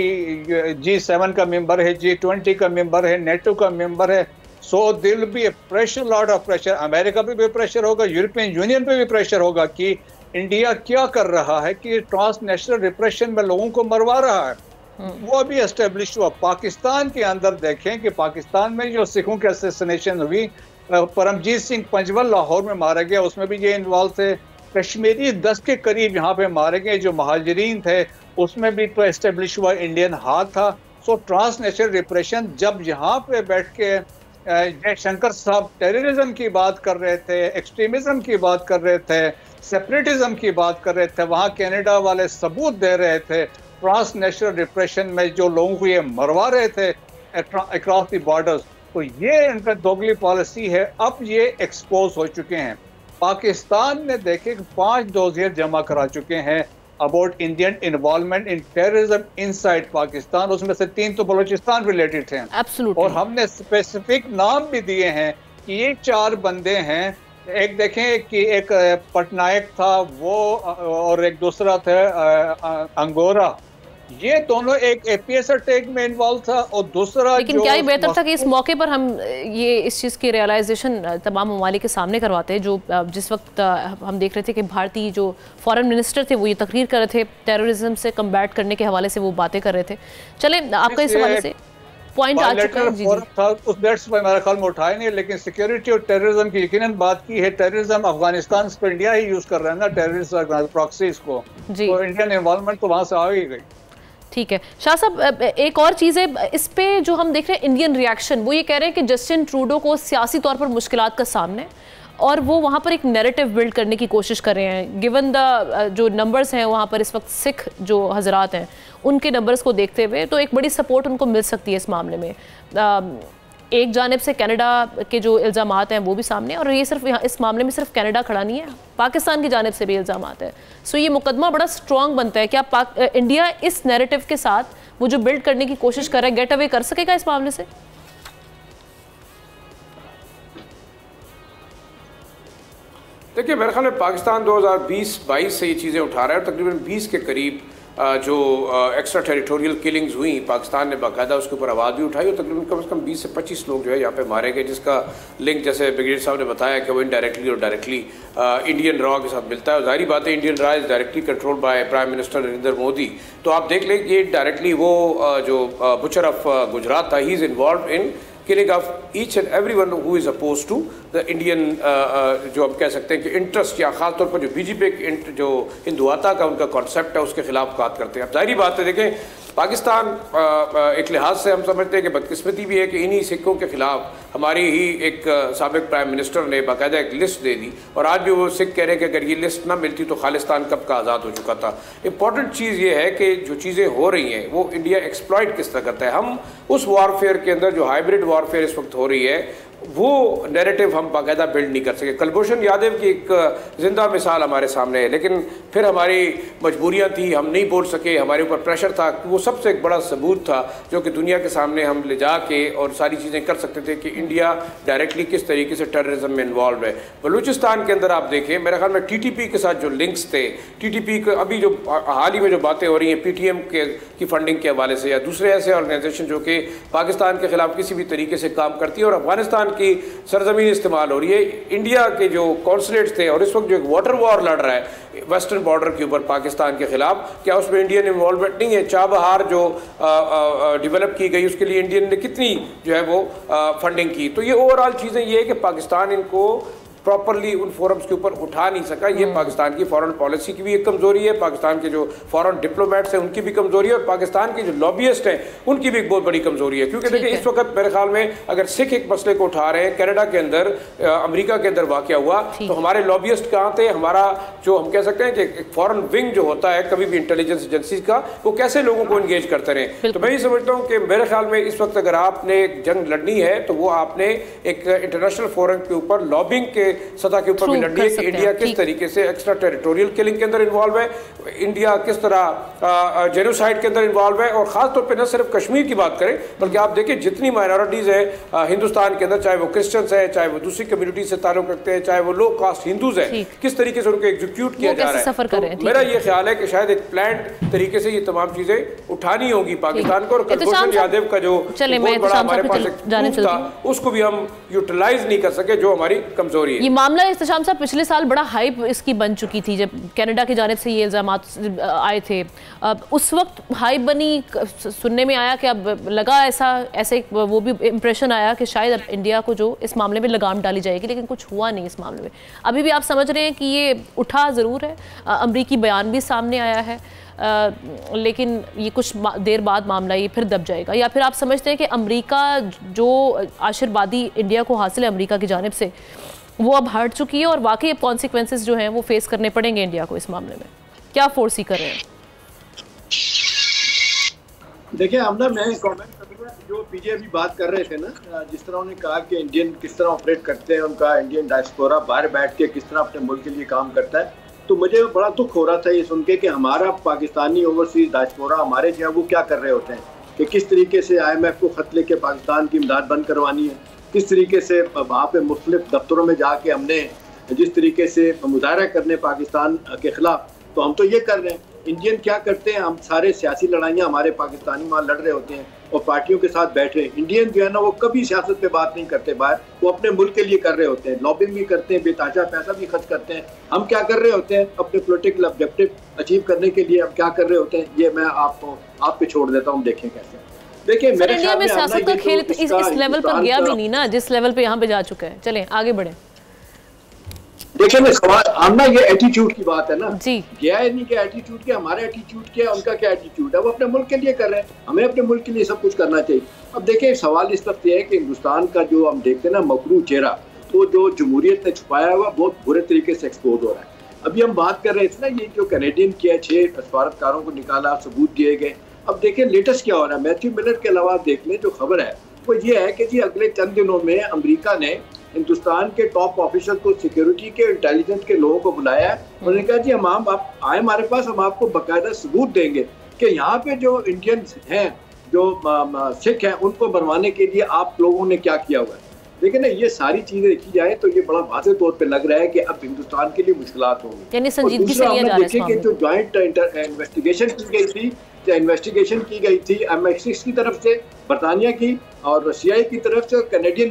G7 का मेंबर है, G20 का मेंबर है, नेटो का मेंबर है। सो दिल will be A pressure, lot of pressure. America पे भी प्रेशर होगा, यूरोपियन यूनियन पे भी प्रेशर होगा कि इंडिया क्या कर रहा है कि ट्रांसनेशनल रिप्रेशन में लोगों को मरवा रहा है। वो अभी एस्टेब्लिश हुआ। पाकिस्तान के अंदर देखें कि पाकिस्तान में जो सिखों की असैसिनेशन हुई, परमजीत सिंह पंजवल लाहौर में मारा गया, उसमें भी ये इन्वॉल्व थे। कश्मीरी 10 के करीब यहाँ पे मारे गए जो महाजरीन थे, उसमें भी तो एस्टेब्लिश हुआ इंडियन हाथ था। सो ट्रांसनेशनल रिप्रेशन, जब यहाँ पे बैठ के जयशंकर साहब टेररिज्म की बात कर रहे थे, एक्सट्रीमिज्म की बात कर रहे थे, सेपरेटिज्म की बात कर रहे थे, वहाँ कनाडा वाले सबूत दे रहे थे ट्रांसनेशनल रिप्रेशन में जो लोगों को ये मरवा रहे थे अक्रॉस द बॉर्डर्स। तो ये इनका दोगली पॉलिसी है। अब ये एक्सपोज हो चुके हैं। पाकिस्तान ने देखे 5 डोजियर जमा करा चुके हैं about Indian involvement in terrorism inside Pakistan, उसमें से 3 तो बलूचिस्तान रिलेटेड हैं। Absolutely. और हमने स्पेसिफिक नाम भी दिए हैं कि ये 4 बंदे हैं। एक देखें कि एक पटनायक था वो, और एक दूसरा था अंगोरा। ये दोनों एक एपीएस अटैक में इन्वॉल्व था, और दूसरा लेकिन क्या ही बेहतर था कि इस मौके पर हम ये इस चीज़ की रियलाइजेशन तमाम ममालिक के सामने करवाते हैं। जो जिस वक्त हम देख रहे थे कि भारतीय जो फॉरेन मिनिस्टर थे वो ये तकरीर कर रहे थे, टेररिज्म से कम्बैट करने के हवाले से वो बातें कर रहे थे। चले आपका इस हवाले से पॉइंट आ चुका है। जी था उस डेट्स पर मेरे ख्याल में उठाए नहीं, लेकिन सिक्योरिटी और टेररिज्म की यकीनन बात की है। टेररिज्म अफगानिस्तान पर इंडिया ही यूज कर रहा है ना, टेररिस्ट प्रॉक्सीज को, तो इंडियन इन्वॉल्वमेंट तो वहां से आ ही गई। ठीक है शाह साहब, एक और चीज़ है इस पे जो हम देख रहे हैं इंडियन रिएक्शन, वो ये कह रहे हैं कि जस्टिन ट्रूडो को सियासी तौर पर मुश्किलात का सामना है और वो वहाँ पर एक नैरेटिव बिल्ड करने की कोशिश कर रहे हैं। गिवन द जो नंबर्स हैं वहाँ पर इस वक्त सिख जो हजरात हैं उनके नंबर्स को देखते हुए तो एक बड़ी सपोर्ट उनको मिल सकती है इस मामले में। एक जानिब से कनाडा के जो इल्ज़ामात हैं वो भी सामने, और ये सिर्फ यहाँ इस मामले में सिर्फ कनाडा खड़ा नहीं है, पाकिस्तान की जानिब से भी इल्ज़ामात है। सो ये मुकदमा बड़ा स्ट्रॉन्ग बनता है। क्या इंडिया इस नैरेटिव के साथ वो जो बिल्ड करने की कोशिश कर रहा है गेट अवे कर सकेगा इस मामले से? देखिए मेरे ख्याल में पाकिस्तान 2020-22 से ये चीज़ें उठा रहा है, तकरीबन 20 के करीब जो एक्स्ट्रा टेरिटोरियल किलिंग्स हुई, पाकिस्तान ने बाकायदा उसके ऊपर आवाज़ भी उठाई और तकरीबन कम से कम 20 से 25 लोग जो है यहाँ पे मारे गए, जिसका लिंक जैसे ब्रिगेडियर साहब ने बताया कि वो इनडायरेक्टली और डायरेक्टली इंडियन रॉ के साथ मिलता है। और जाहिर बात है Indian raw is directly control by prime minister Narendra Modi, तो आप देख लें कि डायरेक्टली वो जो बुचर ऑफ गुजरात था, he is involve in killing of each and everyone who is opposed to the Indian जो हम कह सकते हैं कि इंटरेस्ट या ख़ास तौर पर जो बीजेपी जो हिंदुआता का उनका कॉन्सेप्ट है उसके खिलाफ बात करते हैं। अब जाहिर बात है देखें पाकिस्तान एक लिहाज से हम समझते हैं कि बदकिस्मती भी है कि इन्हीं सिखों के खिलाफ हमारी ही एक साबिक प्राइम मिनिस्टर ने बाकायदा एक लिस्ट दे दी और आज भी वो सिख कह रहे हैं कि अगर ये लिस्ट ना मिलती तो खालिस्तान कब का आज़ाद हो चुका था। इंपॉर्टेंट चीज़ ये है कि जो चीज़ें हो रही हैं वो इंडिया एक्सप्लॉइट किस तरह करता है। हम उस वॉरफेयर के अंदर जो हाइब्रिड वॉरफेयर इस वक्त हो रही है वो नैरेटिव हम बाकायदा बिल्ड नहीं कर सके। कुलभूषण यादव की एक जिंदा मिसाल हमारे सामने है, लेकिन फिर हमारी मजबूरियां थी, हम नहीं बोल सके, हमारे ऊपर प्रेशर था। वो सबसे एक बड़ा सबूत था जो कि दुनिया के सामने हम ले जा के और सारी चीज़ें कर सकते थे कि इंडिया डायरेक्टली किस तरीके से टेररिज्म में इन्वॉल्व है। बलूचिस्तान के अंदर आप देखें मेरे ख्याल में TTP के साथ जो लिंक्स थे, TTP के अभी जो हाल ही में जो बातें हो रही हैं PTM की फंडिंग के हवाले से या दूसरे ऐसे ऑर्गेनाइजेशन जो कि पाकिस्तान के खिलाफ किसी भी तरीके से काम करती है और अफगानिस्तान की सरजमीन इस्तेमाल हो रही है। इंडिया के जो कॉन्सुलेट्स थे और इस वक्त जो एक वाटर वॉर लड़ रहा है वेस्टर्न बॉर्डर के ऊपर पाकिस्तान के खिलाफ, क्या उसमें इंडियन इन्वॉल्वमेंट नहीं है? चाबहार जो डेवलप की गई उसके लिए इंडियन ने कितनी जो है वो फंडिंग की? तो ये ओवरऑल चीज़ें ये है कि पाकिस्तान इनको प्रॉपरली उन फोरम्स के ऊपर उठा नहीं सका। ये पाकिस्तान की फॉरेन पॉलिसी की भी एक कमजोरी है, पाकिस्तान के जो फॉरेन डिप्लोमेट्स हैं उनकी भी कमजोरी है और पाकिस्तान के जो लॉबियस्ट हैं उनकी भी एक बहुत बड़ी कमजोरी है। क्योंकि देखिए इस वक्त मेरे ख्याल में अगर सिख एक मसले को उठा रहे हैं, कनाडा के अंदर अमेरिका के अंदर वाक़या हुआ तो हमारे लॉबियस्ट कहाँ थे? हमारा जो हम कह सकते हैं कि एक फॉरेन विंग जो होता है कभी भी इंटेलिजेंस एजेंसीज का, वो कैसे लोगों को इंगेज करते रहे। तो मैं ये समझता हूँ कि मेरे ख्याल में इस वक्त अगर आपने एक जंग लड़नी है तो वो आपने एक इंटरनेशनल फोरम के ऊपर लॉबिंग के सतह के ऊपर लड़नी है कि इंडिया किस तरीके से एक्स्ट्रा टेरिटोरियल किलिंग के अंदर इन्वॉल्व है, इंडिया किस तरह जेनोसाइड के अंदर इन्वॉल्व है। और खास तौर पे न सिर्फ कश्मीर की बात करें बल्कि आप देखिए जितनी माइनॉरिटीज है हिंदुस्तान के अंदर, चाहे वो क्रिश्चियंस है, चाहे वो दूसरी कम्युनिटी से ताल्लुक रखते हैं, चाहे वो लो कास्ट हिंदूज है, किस तरीके से उनको एग्जीक्यूट किया जा रहा है। तो मेरा ये ख्याल है कि शायद एक प्लान्ड तरीके से ये तमाम चीजें उठानी होगी पाकिस्तान को। और कुलभूषण यादव का जो बहुत बड़ा हमारे पास था उसको भी हम यूटिलाइज नहीं कर सके, जो हमारी कमजोरी है। ये मामला इस्तेशाम साहब पिछले साल बड़ा हाइप इसकी बन चुकी थी जब कनाडा की जानिब से ये इल्ज़ामात आए थे। उस वक्त हाइप बनी, सुनने में आया कि अब लगा ऐसे वो भी इम्प्रेशन आया कि शायद अब इंडिया को जो इस मामले में लगाम डाली जाएगी, लेकिन कुछ हुआ नहीं इस मामले में। अभी भी आप समझ रहे हैं कि ये उठा ज़रूर है, अमरीकी बयान भी सामने आया है, लेकिन ये कुछ देर बाद मामला ये फिर दब जाएगा? या फिर आप समझते हैं कि अमेरिका जो आशीर्वादी इंडिया को हासिल है अमेरिका की जानिब से वो अब हट चुकी है और वाकई कॉन्सिक्वेंसेस जो हैं वो फेस करने पड़ेंगे इंडिया को इस मामले में? क्या फोर्सी कर रहे हैं? देखिए आमना, मैं कमेंट करूँगा जो पीजे अभी बात कर रहे थे ना, जिस तरह उन्होंने कहा कि इंडियन किस तरह ऑपरेट करते हैं, उनका इंडियन डायस्पोरा बाहर बैठ के किस तरह अपने मुल्क के लिए काम करता है, तो मुझे बड़ा दुख हो रहा था ये सुन के कि हमारा पाकिस्तानी ओवरसीज डायस्पोरा हमारे जो है वो क्या कर रहे होते हैं कि किस तरीके से IMF को खत लेके पाकिस्तान की इमदाद बंद करवानी है, किस तरीके से वहाँ पे मुख्तलिफ दफ्तरों में जाके हमने जिस तरीके से मुजाहरा करने पाकिस्तान के खिलाफ, तो हम तो ये कर रहे हैं। इंडियन क्या करते हैं, हम सारे सियासी लड़ाइयाँ हमारे पाकिस्तानी वहाँ लड़ रहे होते हैं और पार्टियों के साथ बैठे। इंडियन जो है ना वो कभी सियासत पे बात नहीं करते बाहर, वो अपने मुल्क के लिए कर रहे होते हैं, लॉबिंग भी करते हैं, बेताजा पैसा भी खर्च करते हैं। हम क्या कर रहे होते हैं अपने पॉलिटिकल ऑब्जेक्टिव अचीव करने के लिए, हम क्या कर रहे होते हैं ये मैं आप पे छोड़ देता हूँ, देखें कैसे। देखिए मेरे इंडिया में सियासत का खेल इस लेवल पर गया भी नहीं ना जिस लेवल पे यहाँ पे जा चुका है। चलें आगे बढ़े। देखिए मैं सवाल आमना ये एटीट्यूड की बात है ना जी, गया है नहीं क्या एटीट्यूड क्या, हमारा एटीट्यूड क्या है, उनका क्या एटीट्यूड है, वो अपने मुल्क के लिए कर रहे हैं, हमें अपने मुल्क के लिए सब कुछ करना चाहिए। अब देखिए सवाल इस वक्त ये है कि हिंदुस्तान का जो हम देखते हैं ना मकरू चेहरा, तो जो जमहूरियत ने छुपाया हुआ बहुत बुरे तरीके से एक्सपोज हो रहा है। अभी हम बात कर रहे थे ना ये जो कैनेडियन किया 6 सफारतकारों को निकाला, सबूत दिए गए। अब देखिए लेटेस्ट क्या हो रहा है, मैथ्यू मिलर के अलावा देख लें जो खबर है वो ये है कि जी अगले चंद दिनों में अमेरिका ने हिंदुस्तान के टॉप ऑफिसर को, सिक्योरिटी के, इंटेलिजेंस के लोगों को बुलाया है। उन्होंने कहा जी आप आए हमारे पास, हम आपको बाकायदा सबूत देंगे कि यहाँ पे जो इंडियंस हैं, जो सिख हैं, उनको बनवाने के लिए आप लोगों ने क्या किया हुआ है। लेकिन ये सारी चीजें देखी जाए तो ये बड़ा वाज़ेह तौर पे लग रहा है कि अब हिंदुस्तान के लिए मुश्किलात होंगी। यानी संजीदगी से लिया जा रहा है। जो ज्वाइंट इन्वेस्टिगेशन की गई थी MI6 की तरफ से, बरतानिया की और CIA की तरफ से और कैनेडियन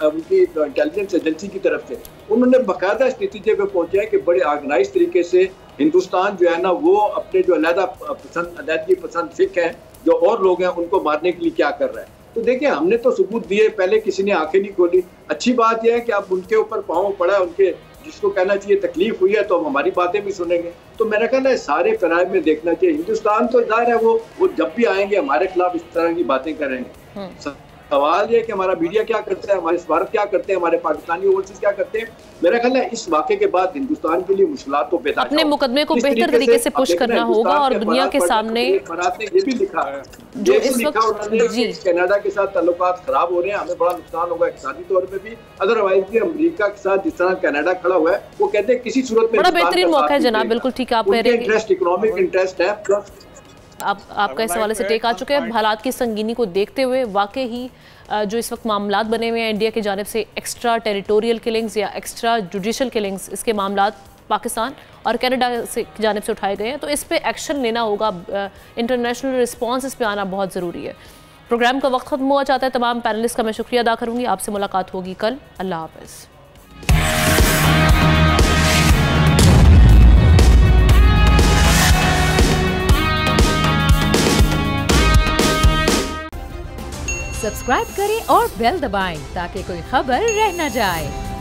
उनकी इंटेलिजेंस एजेंसी की तरफ से, उन्होंने बाकायदा इस नतीजे पे पहुंचा है कि बड़े ऑर्गेनाइज तरीके से हिंदुस्तान जो है ना वो अपने जो अलहदगी पसंद सिख हैं, जो और लोग हैं, उनको मारने के लिए क्या कर रहा है। तो देखिए हमने तो सबूत दिए, पहले किसी ने आंखें नहीं खोली। अच्छी बात यह है कि अब उनके ऊपर पाँव पड़ा है, उनके जिसको कहना चाहिए तकलीफ हुई है तो हम हमारी बातें भी सुनेंगे। तो मेरा ख्याल है सारे पैरामीटर में देखना चाहिए। हिंदुस्तान तो जाहिर है वो जब भी आएंगे हमारे खिलाफ इस तरह की बातें करेंगे। सवाल ये कि हमारा मीडिया क्या करता है, हमारे सफारत क्या करते हैं, हमारे पाकिस्तानी ओवरसीज क्या करते हैं। मेरा ख्याल है इस वाक़े के बाद हिंदुस्तान के लिए मुश्किलात तो पैदा, अपने मुकदमे को बेहतर तरीके से पुश करना होगा और दुनिया के सामने ये भी लिखा है जो इस वक्त कनाडा के साथ ताल्लुकात खराब हो रहे हैं, हमें बड़ा नुकसान होगा इक़्तिसादी तौर पे भी। अदरवाइज भी अमेरिका के साथ जिस तरह कनाडा खड़ा हुआ है वो कहते हैं किसी सूरत में बड़ा बेहतरीन मौका है जनाब। बिल्कुल ठीक आप कह रहे हैं, इंटरेस्ट इकोनॉमिक इंटरेस्ट है। आपका इस हवाले से टेक आ चुके हैं। हालात की संगीनी को देखते हुए वाकई ही जो इस वक्त मामलात बने हुए हैं इंडिया की जानिब से, एक्स्ट्रा टेरिटोरियल किलिंग्स या एक्स्ट्रा जुडिशल किलिंग्स, इसके मामलात पाकिस्तान और कनाडा से जानिब से उठाए गए हैं, तो इस पे एक्शन लेना होगा। इंटरनेशनल रिस्पांस इस पे आना बहुत ज़रूरी है। प्रोग्राम का वक्त खत्म हुआ चाहता है। तमाम पैनलिस्ट का मैं शुक्रिया अदा करूँगी। आपसे मुलाकात होगी कल। अल्लाह हाफ़िज़। सब्सक्राइब करें और बेल दबाएं ताकि कोई खबर रह न जाए।